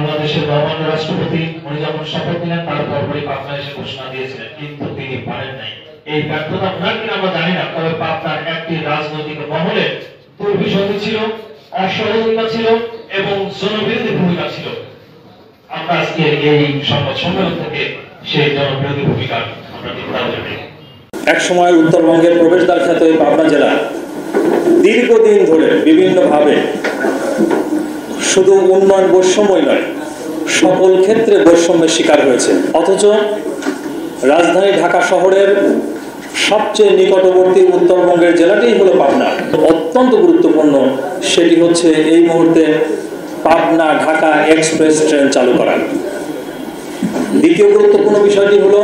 বাংলাদেশের মহামান্য রাষ্ট্রপতি উনি যখন শপথ নিলেন তার পরপরই পাবনা এসে ঘোষণা দিয়েছিলেন, কিন্তু তিনি পারেন নাই। এই ব্যর্থতা ওনার কিনা আমরা জানি না, তবে পাবনার একটি রাজনৈতিক মহলে দুর্বিসন্ধি ছিল, অসহযোগিতা ছিল এবং জনবিরোধী ভূমিকা ছিল। আমরা আজকে এই সংবাদ সম্মেলন থেকে সেই জনবিরোধী ভূমিকা আমরা নির্ধারণ করি। এক সময় উত্তরবঙ্গের প্রবেশদ্বার খ্যাত এই পাবনা জেলা দীর্ঘদিন ধরে বিভিন্নভাবে শুধু উন্নয়ন বৈষম্যই নয়, সকল ক্ষেত্রে বৈষম্যের শিকার হয়েছে। অথচ রাজধানী ঢাকা শহরের সবচেয়ে নিকটবর্তী উত্তরবঙ্গের জেলাটিই হলো পাবনা। অত্যন্ত গুরুত্বপূর্ণ সেটি হচ্ছে এই মুহূর্তে পাবনা ঢাকা এক্সপ্রেস ট্রেন চালু করা। দ্বিতীয় গুরুত্বপূর্ণ বিষয়টি হলো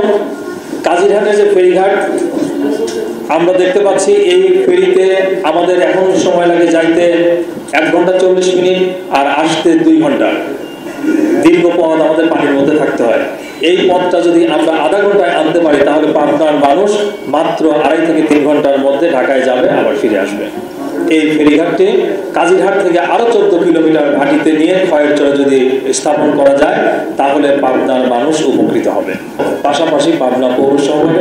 কাজিরহাটের যে ফেরিঘাট, আমরা দেখতে পাচ্ছি এই ফেরিতে আমাদের এখন সময় লাগে যাইতে 1 ঘন্টা 40 মিনিট আর আসতে 2 ঘন্টা। দীর্ঘ পথ আমাদের পানির মধ্যে থাকতে হয়। এই পথটা যদি আমরা আধা ঘন্টায় আনতে পারি তাহলে পাবনার মানুষ মাত্র 2.5 থেকে 3 ঘন্টার মধ্যে ঢাকায় যাবে, আবার ফিরে আসবে। এই ফেরিঘাটটি কাজিরহাট থেকে আরো 14 কিলোমিটার ঘাটিতে নিয়ে খয়েরচরে যদি স্থাপন করা যায় তাহলে পাবনার মানুষ উপকৃত হবে। পাশাপাশি পাবনা পৌরশহরে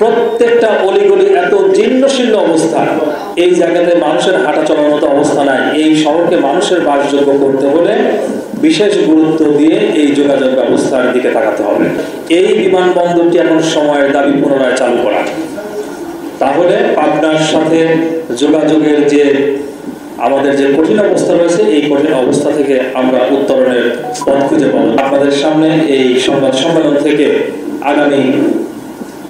প্রত্যেকটা অলিগলি এত জীর্ণশীর্ণ অবস্থা, এই জায়গাতে মানুষের হাঁটা চলার মতো অবস্থা নাই। এই শহরকে মানুষের বাসযোগ্য করতে হলে বিশেষ গুরুত্ব দিয়ে এই যোগাযোগ ব্যবস্থার দিকে তাকাতে হবে। এই বিমানবন্দরটি এখন সময়ের দাবি পুনরায় চালু করা, তাহলে পাবনার সাথে যোগাযোগের যে আমাদের যে কঠিন অবস্থা রয়েছে এই কঠিন অবস্থা থেকে আমরা উত্তরণের পথ খুঁজে পাবো। আপনাদের সামনে এই সংবাদ সম্মেলন থেকে আগামী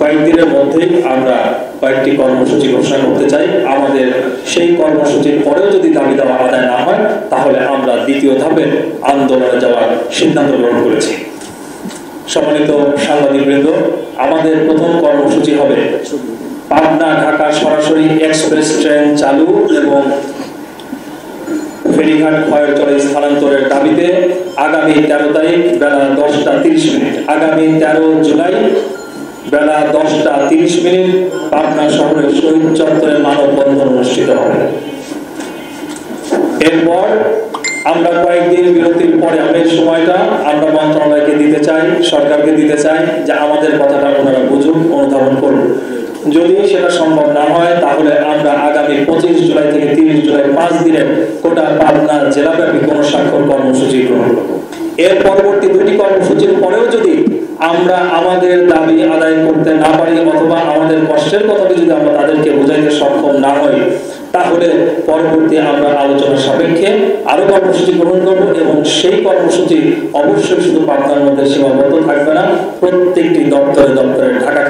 কয়েকদিনের মধ্যেই আমরা কয়েকটি কর্মসূচি ঘোষণা করতে চাই। আমাদের সেই কর্মসূচির পরেও যদি দাবি দেওয়া আদায় না হয় তাহলে আমরা দ্বিতীয় ধাপে আন্দোলনে যাওয়ার সিদ্ধান্ত গ্রহণ করেছি। সম্মানিত সাংবাদিকবৃন্দ, আমাদের প্রথম কর্মসূচি হবে পাবনা ঢাকা সরাসরি এক্সপ্রেস ট্রেন চালু এবং ফেরিঘাট খয়েরচরে স্থানান্তরের দাবিতে আগামী 13 তারিখ বেলা 10টা 30 মিনিট, আগামী 13 জুলাই বেলা 10টা 30 মিনিট পাবনা শহরের শহীদ চত্বরে মানববন্ধন অনুষ্ঠিত হবে। এরপর আমরা কয়েকদিন বিরতির পরে আমাদের সময়টা আমরা মন্ত্রণালয়কে দিতে চাই, সরকারকে দিতে চাই যে আমাদের কথাটা ওনারা বুঝুন, অনুধাবন করুন। যদি সেটা সম্ভব না হয় তাহলে আমরা আগামী 25 জুলাই থেকে 30 জুলাই 5 দিনের গোটা পাবনা জেলাব্যাপী গণস্বাক্ষর কর্মসূচি গ্রহণ করব। এর পরবর্তী 2টি কর্মসূচির পরেও যদি আমরা আমাদের দাবি আদায় করতে না পারি অথবা আমাদের কষ্টের কথাটি যদি আমরা তাদেরকে বোঝাইতে সক্ষম না হই তাহলে পরবর্তী আমরা আলোচনা সাপেক্ষে আরো কর্মসূচি গ্রহণ করব এবং সেই কর্মসূচি অবশ্যই শুধু পাবনার মধ্যে সীমাবদ্ধ থাকবে না, প্রত্যেকটি দপ্তরে দপ্তরে ঢাকা